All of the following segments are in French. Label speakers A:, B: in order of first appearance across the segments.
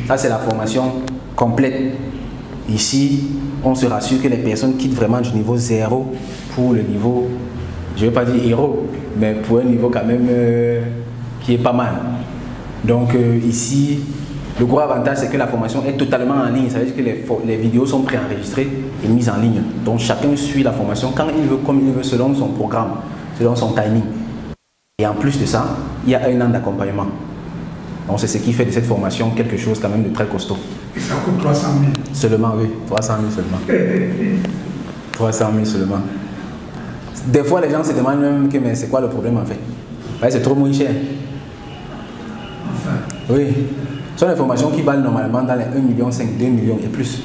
A: Ça, c'est la formation complète. Ici, on se rassure que les personnes quittent vraiment du niveau 0 pour le niveau, je ne vais pas dire héros, mais pour un niveau quand même qui est pas mal. Donc ici, le gros avantage, c'est que la formation est totalement en ligne. Ça veut dire que les vidéos sont préenregistrées et mises en ligne. Donc chacun suit la formation quand il veut, comme il veut, selon son programme, selon son timing. Et en plus de ça, il y a 1 an d'accompagnement. Donc c'est ce qui fait de cette formation quelque chose quand même de très costaud.
B: Et ça coûte 300 000.
A: Seulement, oui. 300 000 seulement. 300 000 seulement. Des fois, les gens se demandent même que mais c'est quoi le problème en fait? Ouais, c'est trop moins cher.
B: Enfin.
A: Oui. Ce sont des formations qui valent normalement dans les 1,5 million, 2 millions et plus.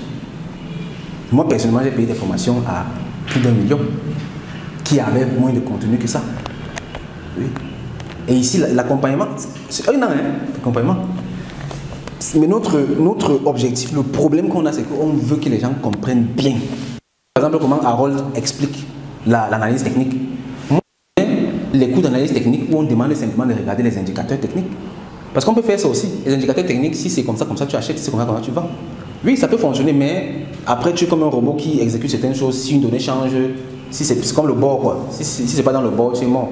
A: Moi, personnellement, j'ai payé des formations à plus d'1 million qui avaient moins de contenu que ça. Oui. Et ici, l'accompagnement, c'est 1 an, l'accompagnement. Mais notre objectif, le problème qu'on a, c'est qu'on veut que les gens comprennent bien. Par exemple, comment Harold explique l'analyse technique. Moi, les cours d'analyse technique où on demande simplement de regarder les indicateurs techniques. Parce qu'on peut faire ça aussi. Les indicateurs techniques, si c'est comme ça tu achètes, si c'est comme ça tu vends. Oui, ça peut fonctionner, mais après tu es comme un robot qui exécute certaines choses. Si une donnée change, si c'est comme le bord, quoi. Si c'est pas dans le bord, tu es mort.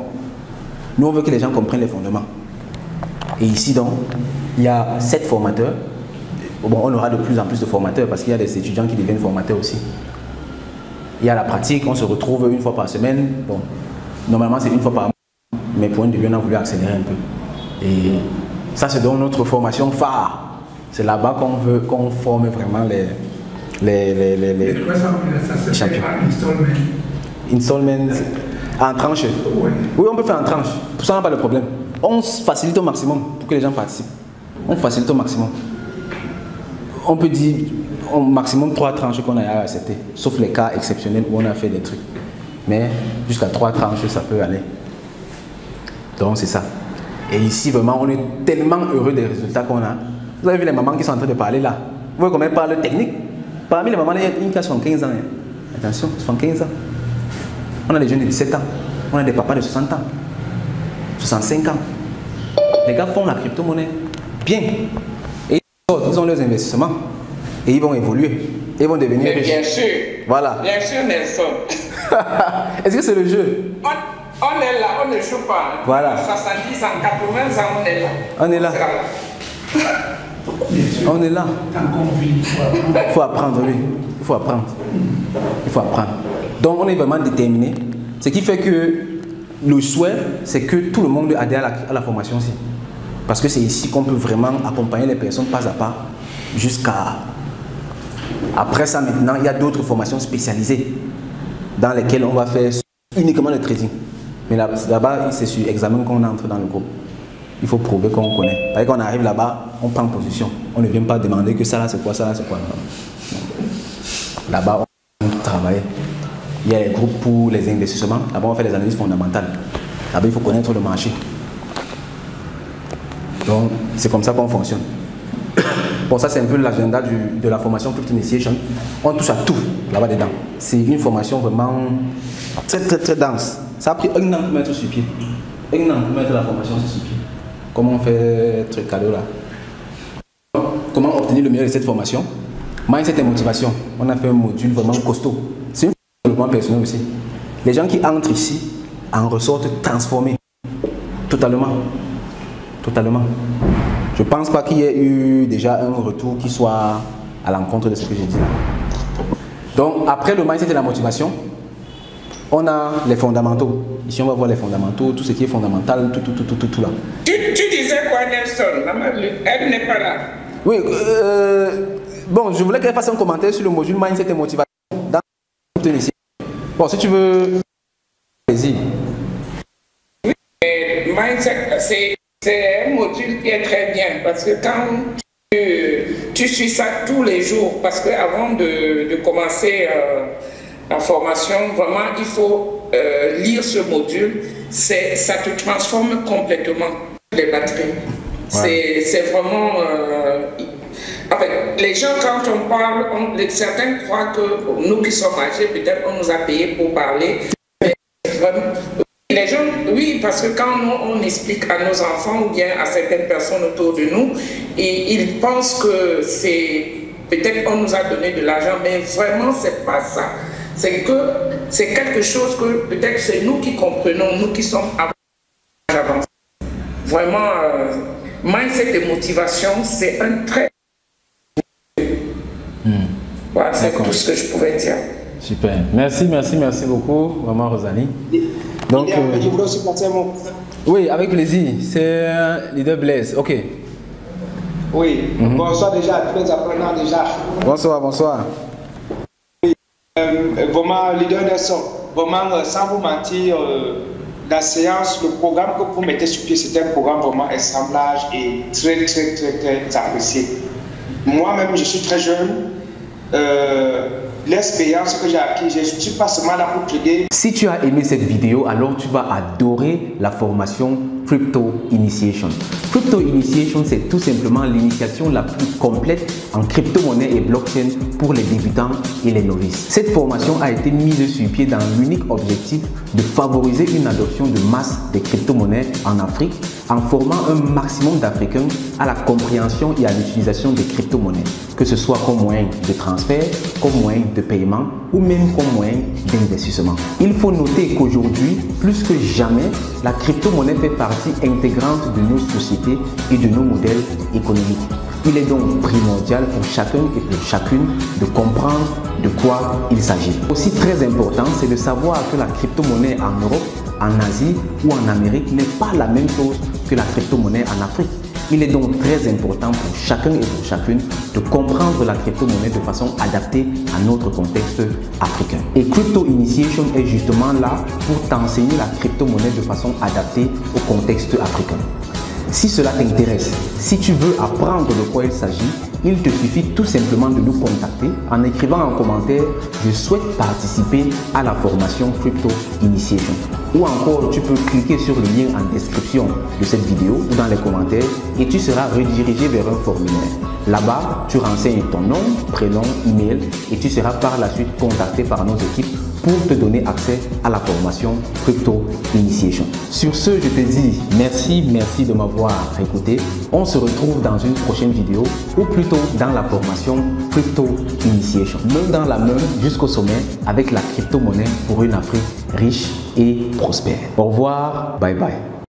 A: Nous, on veut que les gens comprennent les fondements. Et ici, donc, il y a 7 formateurs. Bon, on aura de plus en plus de formateurs parce qu'il y a des étudiants qui deviennent formateurs aussi. Il y a la pratique, on se retrouve 1 fois par semaine. Bon, normalement, c'est 1 fois par mois. Mais pour un début, on a voulu accélérer un peu. Et ça, c'est donc notre formation phare. C'est là-bas qu'on veut qu'on forme vraiment les champions. Installment en tranche. Oui, on peut faire en tranche. Pour ça, on n'a pas de problème. On facilite au maximum pour que les gens participent. On facilite au maximum. On peut dire au maximum 3 tranches qu'on a à accepter. Sauf les cas exceptionnels où on a fait des trucs. Mais jusqu'à 3 tranches, ça peut aller. Donc, c'est ça. Et ici, vraiment, on est tellement heureux des résultats qu'on a. Vous avez vu les mamans qui sont en train de parler là. Vous voyez comment elles parlent technique. Parmi les mamans, il y a une qui a 75 ans. Attention, 75 ans. On a des jeunes de 17 ans. On a des papas de 60 ans. 65 ans. Les gars font la crypto-monnaie bien. Et ils ont leurs investissements. Et ils vont évoluer. Ils vont devenir riches.
C: Bien sûr.
A: Voilà.
C: Bien sûr, Nelson.
A: Est-ce que c'est le jeu?
C: On est là, on ne joue pas.
A: Voilà.
C: En 70 ans, 80 ans, on est là.
A: On est là. On est là. Il faut apprendre, oui. Il faut apprendre. Il faut apprendre. Donc, on est vraiment déterminé. Ce qui fait que le souhait, c'est que tout le monde adhère à la formation aussi. Parce que c'est ici qu'on peut vraiment accompagner les personnes pas à pas jusqu'à... Après ça, maintenant, il y a d'autres formations spécialisées dans lesquelles on va faire uniquement le trading. Mais là-bas, c'est sur examen qu'on entre dans le groupe. Il faut prouver qu'on connaît. Parce qu'on arrive là-bas, on prend position. On ne vient pas demander que ça là c'est quoi, ça là c'est quoi. Là-bas, on travaille. Il y a les groupes pour les investissements. Là-bas, on fait les analyses fondamentales. Là-bas, il faut connaître le marché. Donc, c'est comme ça qu'on fonctionne. Bon, ça, c'est un peu l'agenda de la formation Crypto Initiation. On touche à tout là-bas dedans. C'est une formation vraiment très, très, très dense. Ça a pris 1 an pour mettre sur pied. 1 an pour mettre la formation sur pied. Comment on fait ce cadeau là? Comment obtenir le meilleur de cette formation? Mindset et motivation. On a fait un module vraiment costaud. C'est une formation de développement personnel aussi. Les gens qui entrent ici en ressortent transformés. Totalement. Totalement. Je ne pense pas qu'il y ait eu déjà un retour qui soit à l'encontre de ce que j'ai dit là. Donc, après le mindset et la motivation, on a les fondamentaux. Ici, on va voir les fondamentaux, tout ce qui est fondamental, tout là.
C: Tu disais quoi, Nelson? Elle n'est pas là.
A: Oui, bon, je voulais qu'elle fasse un commentaire sur le module mindset et motivation. Bon, si tu veux, vas-y.
C: Oui, mindset, c'est un module qui est très bien parce que quand tu suis ça tous les jours, parce qu'avant de commencer la formation, vraiment, il faut lire ce module. Ça te transforme complètement les batteries. Ouais. C'est vraiment... en fait, les gens, quand on parle, certains croient que nous qui sommes âgés, peut-être on nous a payé pour parler. Mais vraiment, Les gens, oui, parce que quand on explique à nos enfants ou bien à certaines personnes autour de nous, ils pensent que c'est peut-être on nous a donné de l'argent, mais vraiment c'est pas ça. C'est que c'est quelque chose que peut-être c'est nous qui comprenons, nous qui sommes avancés. Vraiment, mindset et motivation, c'est un trait. Voilà, c'est tout ce que je pouvais dire.
A: Super. Merci beaucoup, maman Rosalie. Donc,
B: je voudrais aussi passer un mot.
A: Oui, avec plaisir. C'est leader Blaise. Ok.
B: Oui. Bonsoir déjà à tous les apprenants déjà.
A: Bonsoir.
B: Vraiment, leader Nelson, vraiment, sans vous mentir, la séance, le programme que vous mettez sur pied, c'est un programme vraiment assemblage et très apprécié. Moi-même, je suis très jeune. L'expérience que j'ai acquise, je ne suis pas seulement là pour plaider.
A: Si tu as aimé cette vidéo, alors tu vas adorer la formation Crypto Initiation. Crypto Initiation, c'est tout simplement l'initiation la plus complète en crypto-monnaie et blockchain pour les débutants et les novices. Cette formation a été mise sur pied dans l'unique objectif de favoriser une adoption de masse des crypto-monnaies en Afrique en formant un maximum d'Africains à la compréhension et à l'utilisation des crypto-monnaies, que ce soit comme moyen de transfert, comme moyen de paiement ou même comme moyen d'investissement. Il faut noter qu'aujourd'hui, plus que jamais, la crypto-monnaie fait partie intégrante de nos sociétés et de nos modèles économiques. Il est donc primordial pour chacun et pour chacune de comprendre de quoi il s'agit. Aussi très important, c'est de savoir que la crypto-monnaie en Europe, en Asie ou en Amérique n'est pas la même chose que la crypto-monnaie en Afrique. Il est donc très important pour chacun et pour chacune de comprendre la crypto-monnaie de façon adaptée à notre contexte africain. Et Crypto Initiation est justement là pour t'enseigner la crypto-monnaie de façon adaptée au contexte africain. Si cela t'intéresse, si tu veux apprendre de quoi il s'agit, il te suffit tout simplement de nous contacter en écrivant en commentaire « Je souhaite participer à la formation Crypto Initiation » ou encore tu peux cliquer sur le lien en description de cette vidéo ou dans les commentaires et tu seras redirigé vers un formulaire. Là-bas, tu renseignes ton nom, prénom, email et tu seras par la suite contacté par nos équipes pour te donner accès à la formation Crypto Initiation. Sur ce, je te dis merci de m'avoir écouté. On se retrouve dans une prochaine vidéo ou plutôt dans la formation Crypto Initiation. Main dans la main jusqu'au sommet avec la crypto-monnaie pour une Afrique riche et prospère. Au revoir, bye bye.